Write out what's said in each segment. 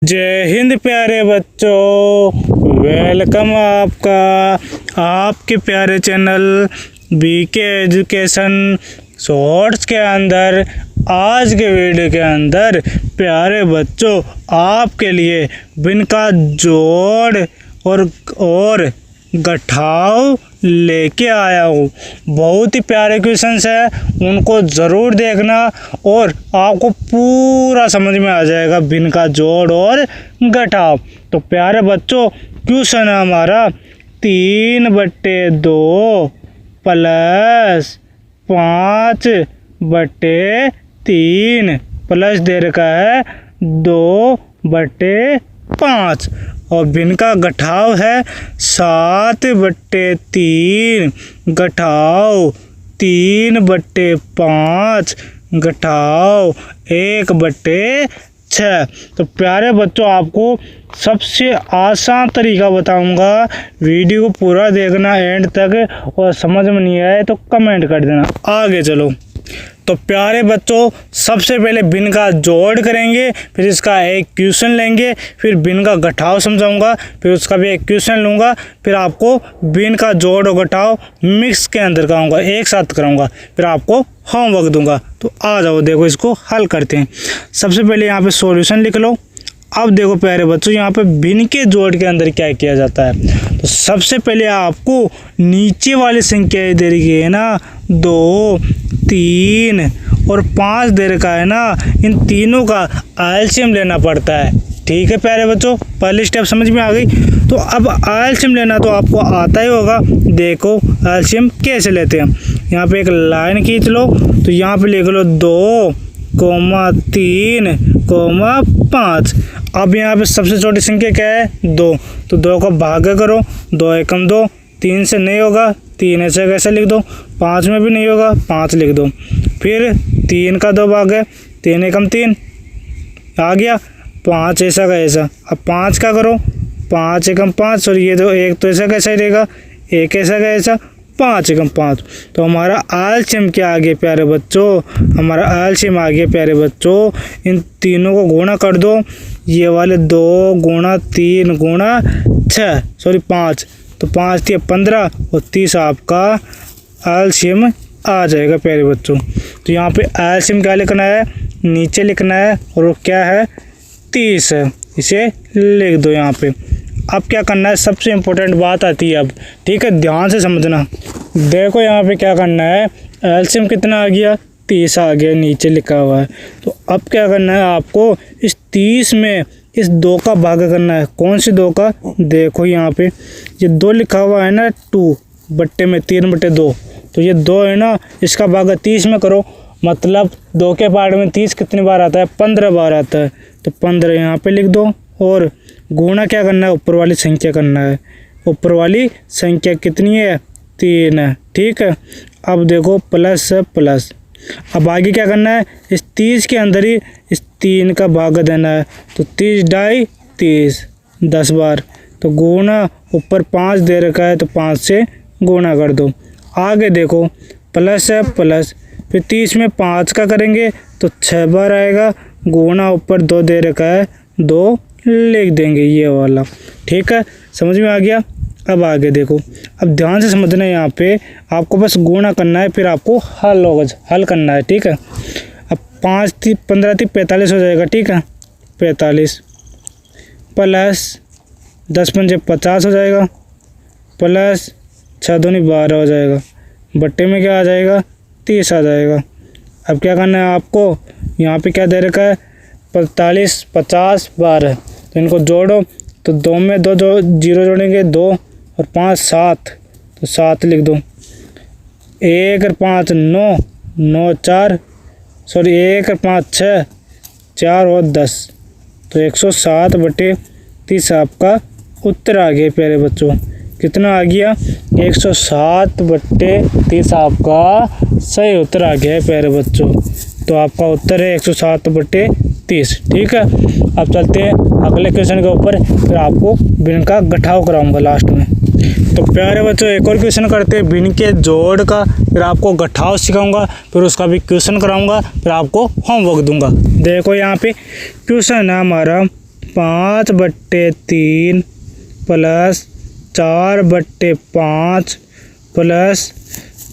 जय हिंद प्यारे बच्चों, वेलकम आपका आपके प्यारे चैनल बीके एजुकेशन शॉर्ट्स के अंदर। आज के वीडियो के अंदर प्यारे बच्चों आपके लिए बिन का जोड़ और घटाव लेके आया हूँ। बहुत ही प्यारे क्वेश्चंस है, उनको ज़रूर देखना और आपको पूरा समझ में आ जाएगा बिन का जोड़ और घटाव। तो प्यारे बच्चों क्वेश्चन है हमारा 3/2 प्लस 5/3 प्लस दे रखा है 2/5 और बिन का घटाव है 7/3 घटाव 3/5 घटाव 1/6। तो प्यारे बच्चों आपको सबसे आसान तरीका बताऊंगा, वीडियो को पूरा देखना एंड तक और समझ में नहीं आए तो कमेंट कर देना। आगे चलो। तो प्यारे बच्चों सबसे पहले बिन का जोड़ करेंगे, फिर इसका एक क्वेश्चन लेंगे, फिर बिन का घटाव समझाऊंगा, फिर उसका भी एक क्वेश्चन लूँगा, फिर आपको बिन का जोड़ और घटाव मिक्स के अंदर कराऊंगा, एक साथ कराऊंगा, फिर आपको होमवर्क दूंगा। तो आ जाओ देखो इसको हल करते हैं। सबसे पहले यहाँ पे सॉल्यूशन लिख लो। अब देखो प्यारे बच्चों यहाँ पे बिन के जोड़ के अंदर क्या किया जाता है। तो सबसे पहले आपको नीचे वाली संख्या दे रही है ना 2, 3 और 5 दे रखा है ना, इन तीनों का एलसीएम लेना पड़ता है। ठीक है प्यारे बच्चों, पहली स्टेप समझ में आ गई। तो अब एलसीएम लेना तो आपको आता ही होगा। देखो एलसीएम कैसे लेते हैं। यहाँ पे एक लाइन खींच लो, तो यहाँ पे लिख लो 2, 3, 5। अब यहाँ पे सबसे छोटी संख्या क्या है 2, तो 2 का भाग करो, 2 एकम 2, 3 से नहीं होगा, 3 ऐसे कैसे लिख दो, 5 में भी नहीं होगा, 5 लिख दो। फिर 3 का 2 भाग है, 3 एकम 3 आ गया, 5 ऐसा का ऐसा। अब 5 का करो, 5 एकम 5 और ये तो एक तो ऐसा कैसा ही रहेगा, एक ऐसा का ऐसा, 5 एकम 5। तो हमारा एलसीएम क्या आ गया प्यारे बच्चों, हमारा एलसीएम आ गया प्यारे बच्चों। इन तीनों को गुणा कर दो, ये वाले 2 गुणा 3 गुणा 6 सॉरी 5, तो 5 3 15 और 30 आपका एलसीएम आ जाएगा प्यारे बच्चों। तो यहाँ पे एलसीएम क्या लिखना है, नीचे लिखना है और वो क्या है 30 है, इसे लिख दो यहाँ पे। अब क्या करना है, सबसे इम्पोर्टेंट बात आती है अब, ठीक है ध्यान से समझना। देखो यहाँ पे क्या करना है, एलसीएम कितना आ गया 30 आ गया, नीचे लिखा हुआ है। तो अब क्या करना है आपको, इस 30 में इस 2 का भाग करना है। कौन सी 2 का, देखो यहाँ पे ये 2 लिखा हुआ है ना, 2 बट्टे में 3/2, तो ये 2 है ना, इसका भाग 30 में करो, मतलब 2 के पार्ट में 30 कितनी बार आता है, 15 बार आता है। तो 15 यहाँ पे लिख दो और गुणा क्या करना है, ऊपर वाली संख्या करना है। ऊपर वाली संख्या कितनी है 3 है, ठीक है। अब देखो प्लस है प्लस। अब आगे क्या करना है, इस 30 के अंदर ही इस 3 का भाग देना है। तो 30 डाई 30 10 बार, तो गुणा ऊपर 5 दे रखा है तो 5 से गुणा कर दो। आगे देखो प्लस है प्लस, फिर 30 में 5 का करेंगे तो 6 बार आएगा, गुणा ऊपर 2 दे रखा है 2 लिख देंगे ये वाला, ठीक है समझ में आ गया। अब आगे देखो, अब ध्यान से समझना है, यहाँ पे आपको बस गुणा करना है, फिर आपको हल करना है, ठीक है। अब 5 3 15 3 45 हो जाएगा, ठीक है 45 प्लस 10 पंजे 50 हो जाएगा, प्लस 6 दूनी 12 हो जाएगा, बट्टे में क्या आ जाएगा 30 आ जाएगा। अब क्या करना है आपको, यहाँ पे क्या दे रखा है 45 50 12, तो इनको जोड़ो, तो 2 में 2 जीरो जोड़ेंगे 2 और 5 7, तो 7 लिख दो। 1 और 5 9 9 4 सॉरी 1 और 5 6 4 और 10, तो 107/30 आपका उत्तर आ गया प्यारे बच्चों। कितना आ गया 107/30 आपका सही उत्तर आ गया है प्यारे बच्चों। तो आपका उत्तर है 107/30, ठीक है। अब चलते हैं अगले क्वेश्चन के ऊपर, फिर आपको बिन का घटाव कराऊंगा लास्ट में। तो प्यारे बच्चों एक और क्वेश्चन करते हैं बिन के जोड़ का, फिर आपको घटाव सिखाऊंगा, फिर उसका भी क्वेश्चन कराऊंगा, फिर आपको होमवर्क दूंगा। देखो यहाँ पे क्वेश्चन है हमारा 5/3 प्लस 4/5 प्लस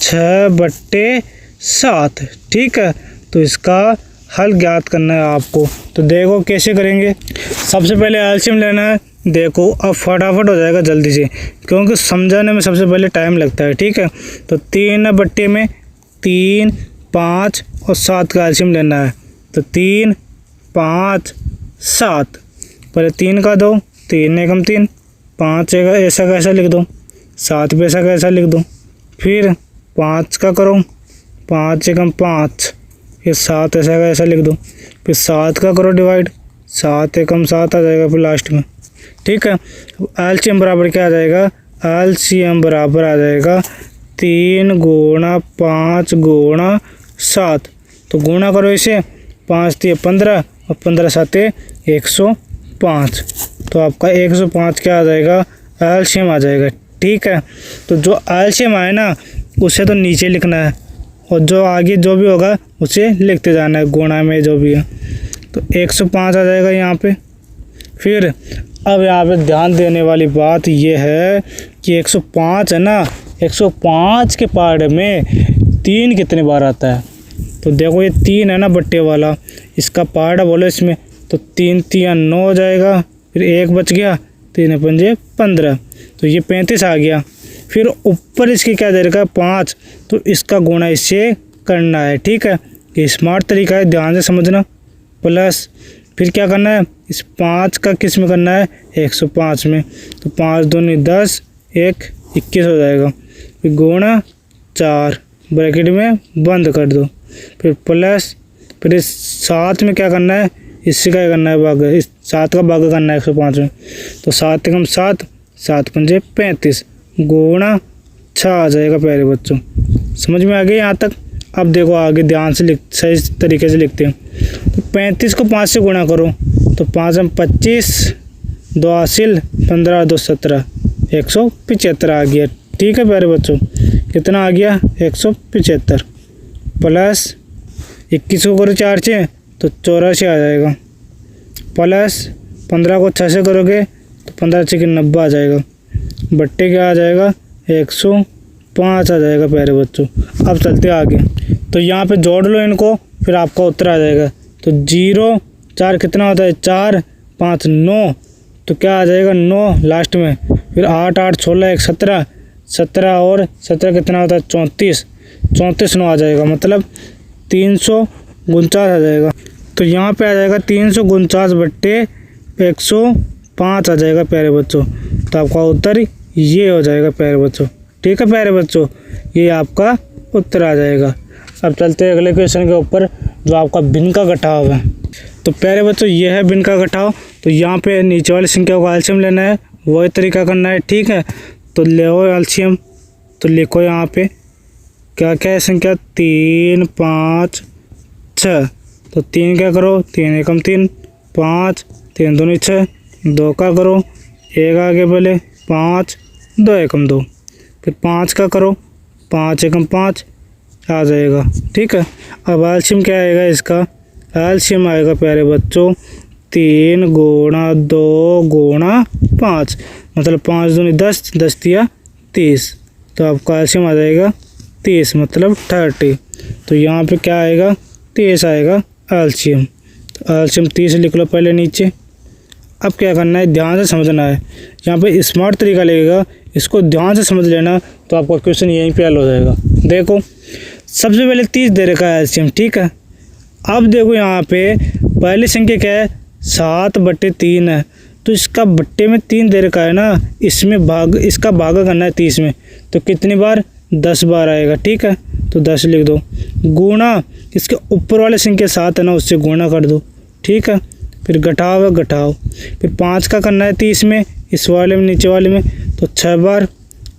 6/7। ठीक है, तो इसका हल ज्ञात करना है आपको। तो देखो कैसे करेंगे। सबसे पहले एलसीएम लेना है। देखो अब फटाफट हो जाएगा जल्दी से, क्योंकि समझाने में सबसे पहले टाइम लगता है। ठीक है, तो 3 में 3, 5 और 7 का एलसीएम लेना है। तो 3, 5, 7। पहले 3 का दो, 3 एकम 3, 5 ऐसा कैसा लिख दो, 7 पे ऐसा कैसा लिख दो। फिर 5 का करो, 5 एकम 5, फिर 7 ऐसा कैसा लिख दो। फिर 7 का करो डिवाइड, 7 एकम 7 आ जाएगा फिर लास्ट में। ठीक है, एलसीएम बराबर क्या आ जाएगा, एलसीएम बराबर आ जाएगा 3 गुणा 5 गुणा 7। तो गुणा करो इसे, 5 3 15 और 15 7 105। तो आपका 105 क्या आ जाएगा, एलसीएम आ जाएगा। ठीक है, तो जो एलसीएम आए ना उसे तो नीचे लिखना है, और जो आगे जो भी होगा उसे लिखते जाना है गुणा में जो भी है। तो 105 आ जाएगा यहाँ पे। फिर अब यहाँ पे ध्यान देने वाली बात ये है कि 105 है ना, 105 के पार्ट में 3 कितने बार आता है। तो देखो ये 3 है ना बट्टे वाला, इसका पार्ट है बोलो इसमें, तो 3 3 9 हो जाएगा। फिर 1 बच गया, 3 5 15, तो ये 35 आ गया। फिर ऊपर इसकी क्या दे रखा है 5, तो इसका गुणा इससे करना है। ठीक है, ये स्मार्ट तरीका है, ध्यान से समझना। प्लस फिर क्या करना है, इस 5 का किस में करना है, 105 में। तो 5 दूनी 10, 1 21 हो जाएगा। फिर गुणा 4 ब्रैकेट में बंद कर दो। फिर प्लस, फिर इस 7 में क्या करना है, इससे क्या करना है भाग, इस 7 का भाग करना है 105 में। तो 7 एकम 7, 7 पंजे 35 गुणा 6 आ जाएगा प्यारे बच्चों। समझ में आ गई यहाँ तक। अब देखो आगे ध्यान से सही तरीके से लिखते हैं। तो 35 को 5 से गुणा करो, तो 5 में 25, 2 हासिल 15 2 17, 175 आ गया। ठीक है प्यारे बच्चों, कितना आ गया 175। प्लस 21 को करो 4 से तो 84 आ जाएगा। प्लस 15 को 6 से करोगे तो 15 6 90 आ जाएगा। बट्टे क्या आ जाएगा, 105 आ जाएगा प्यारे बच्चों। अब चलते आगे, तो यहाँ पे जोड़ लो इनको, फिर आपका उत्तर आ जाएगा। तो 0 4 कितना होता है, 4 5 9, तो क्या आ जाएगा 9 लास्ट में। फिर 8 8 16 1 17, 17 और 17 कितना होता है 34, 34 9 आ जाएगा, मतलब 349 आ जाएगा। तो यहाँ पे आ जाएगा 349 बट्टे 105 आ जाएगा प्यारे बच्चों। तो आपका उत्तर ये हो जाएगा प्यारे बच्चों। ठीक है प्यारे बच्चों, ये आपका उत्तर आ जाएगा। अब चलते हैं अगले क्वेश्चन के ऊपर, जो आपका भिन्न का घटाव है। तो प्यारे बच्चों ये है भिन्न का घटाव। तो यहाँ पे नीचे वाली संख्या को एलसीएम लेना है, वही तरीका करना है। ठीक है, तो ले एलसीएम, तो लिखो यहाँ पे क्या क्या है संख्या, 3 5 6। तो 3 क्या करो, 3 एकम 3, 5 3 दूनी 6, 2 का करो, 1 आगे पहले 5, 2 एकम 2। फिर 5 का करो, 5 एकम 5 आ जाएगा। ठीक है, अब एलसीएम क्या आएगा इसका, एलसीएम आएगा प्यारे बच्चों 3 गुणा 2 गुणा 5, मतलब 5 दूनी 10, 10 दिया 30। तो आपका एलसीएम आ जाएगा 30, मतलब 30। तो यहाँ पे क्या आएगा, 30 आएगा एलसीएम। तो एलसीएम 30 लिख लो पहले नीचे। अब क्या करना है, ध्यान से समझना है। यहाँ पे स्मार्ट तरीका लगेगा, इसको ध्यान से समझ लेना, तो आपका क्वेश्चन यहीं पे हल हो जाएगा। देखो सबसे पहले 30 दे रखा है एलसीएम। ठीक है, अब देखो यहाँ पे पहली संख्या क्या है, 7/3 है। तो इसका बट्टे में 3 दे रखा है ना, इसमें भाग, इसका भागा करना है 30 में। तो कितनी बार, 10 बार आएगा। ठीक है, तो 10 लिख दो। गुणा इसके ऊपर वाले संख्या 7 है ना, उससे गुणा कर दो। ठीक है, फिर घटाव है, घटाव। फिर 5 का करना है 30 में, इस वाले में नीचे वाले में, तो 6 बार।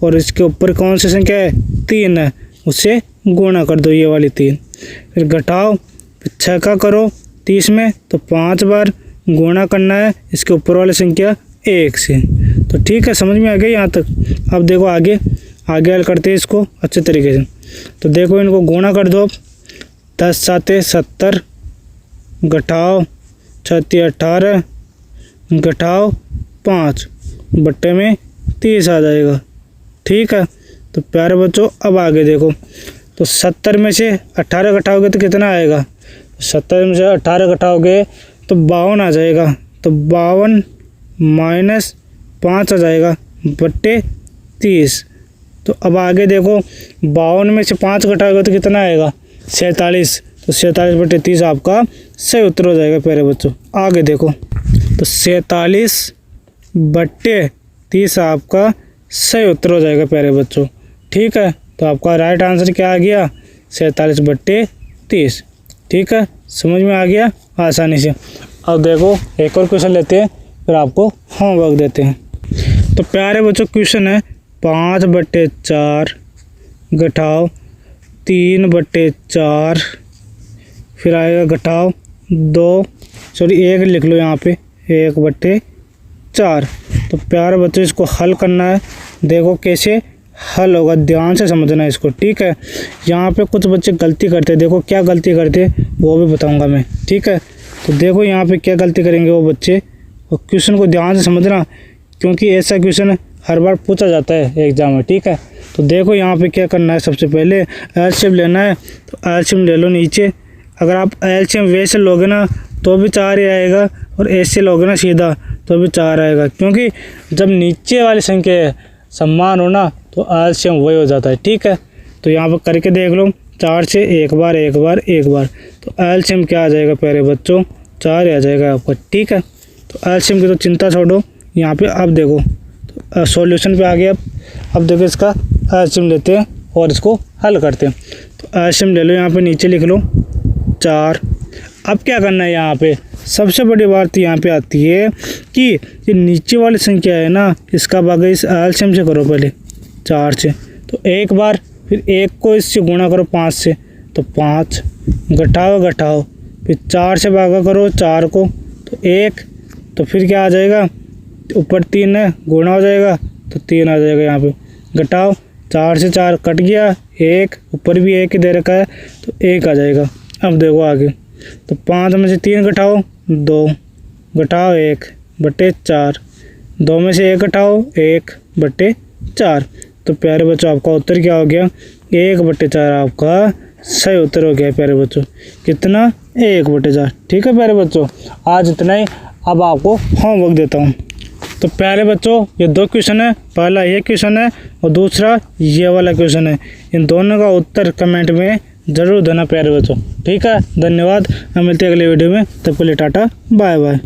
और इसके ऊपर कौन सी संख्या है, 3 है, उससे गुणा कर दो ये वाली 3। फिर घटाओ, फिर 6 का करो 30 में, तो 5 बार गुणा करना है इसके ऊपर वाली संख्या 1 से। तो ठीक है, समझ में आ गई यहाँ तक। अब देखो आगे हल करते हैं इसको अच्छे तरीके से। तो देखो इनको गुणा कर दो, 10 7 70, घटाओ 6 18, घटाओ 5 बट्टे में 30 आ जाएगा। ठीक है, तो प्यारे बच्चों अब आगे देखो, तो 70 में से 18 घटाओगे तो कितना आएगा? 70 में से 18 घटाओगे तो 52 आ जाएगा। तो 52 माइनस 5 आ जाएगा बट्टे 30। तो अब आगे देखो, 52 में से 5 घटाओगे तो कितना आएगा? 47। तो 47 बट्टे 30 आपका सही उत्तर हो जाएगा प्यारे बच्चों। आगे देखो, तो 47 बट्टे 30 आपका सही उत्तर हो जाएगा प्यारे बच्चों। ठीक है, तो आपका राइट आंसर क्या आ गया? 47 बट्टे 30। ठीक है, समझ में आ गया आसानी से। अब देखो एक और क्वेश्चन लेते हैं, फिर आपको होमवर्क देते हैं। तो प्यारे बच्चों क्वेश्चन है 5 बट्टे 4 घटाओ 3 बट्टे 4, फिर आएगा घटाओ 1 लिख लो यहाँ पे 1 बट्टे 4। तो प्यारे बच्चों इसको हल करना है। देखो कैसे हल होगा, ध्यान से समझना इसको। ठीक है, यहाँ पे कुछ बच्चे गलती करते हैं, देखो क्या गलती करते हैं वो भी बताऊंगा मैं। ठीक है, तो देखो यहाँ पे क्या गलती करेंगे वो बच्चे, और क्वेश्चन को ध्यान से समझना क्योंकि ऐसा क्वेश्चन हर बार पूछा जाता है एग्जाम में। ठीक है, तो देखो यहाँ पे क्या करना है, सबसे पहले एलसीएम लेना है। तो एलसीएम ले लो नीचे। अगर आप एलसीएम वैसे लोगे ना तो भी 4 ही आएगा, और ऐसे लोगे ना सीधा तो भी 4 आएगा, क्योंकि जब नीचे वाली संख्या समान हो ना तो एलसीएम वही हो जाता है। ठीक है, तो यहाँ पर करके देख लो, 4 से एक बार एक बार एक बार, तो एलसीएम क्या आ जाएगा प्यारे बच्चों? 4 आ जाएगा आपका। ठीक है, तो एलसीएम की तो चिंता छोड़ो। यहाँ पे अब देखो, तो सॉल्यूशन पे आ गया। अब देखो इसका एलसीएम लेते हैं और इसको हल करते हैं। तो एलसीएम ले लो, यहाँ पे नीचे लिख लो 4। अब क्या करना है, यहाँ पे सबसे बड़ी बात यहाँ पे आती है कि ये नीचे वाली संख्या है ना, इसका भाग इस एलसीएम से करो पहले 4 से। तो एक बार, फिर 1 को इससे गुणा करो 5 से, तो 5 घटाओ, फिर 4 से भागा करो 4 को, तो 1, तो फिर क्या आ जाएगा? ऊपर 3 है, गुणा हो जाएगा तो 3 आ जाएगा। यहाँ पे घटाओ, 4 से 4 कट गया, 1 ऊपर भी 1 ही दे रखा है तो 1 आ जाएगा। अब देखो आगे, तो 5 में से 3 घटाओ 2, घटाओ 1 बट्टे 4, 2 में से 1 घटाओ 1 बट्टे 4। तो प्यारे बच्चों आपका उत्तर क्या हो गया? 1 बट्टे 4 आपका सही उत्तर हो गया प्यारे बच्चों। कितना? 1 बट्टे 4। ठीक है प्यारे बच्चों, आज इतना ही। अब आपको होमवर्क देता हूँ। तो प्यारे बच्चों ये 2 क्वेश्चन है, पहला ये क्वेश्चन है और दूसरा ये वाला क्वेश्चन है। इन दोनों का उत्तर कमेंट में ज़रूर देना प्यारे बच्चों। ठीक है, धन्यवाद। हम मिलते हैं अगले वीडियो में, तब के लिए टाटा बाय बाय।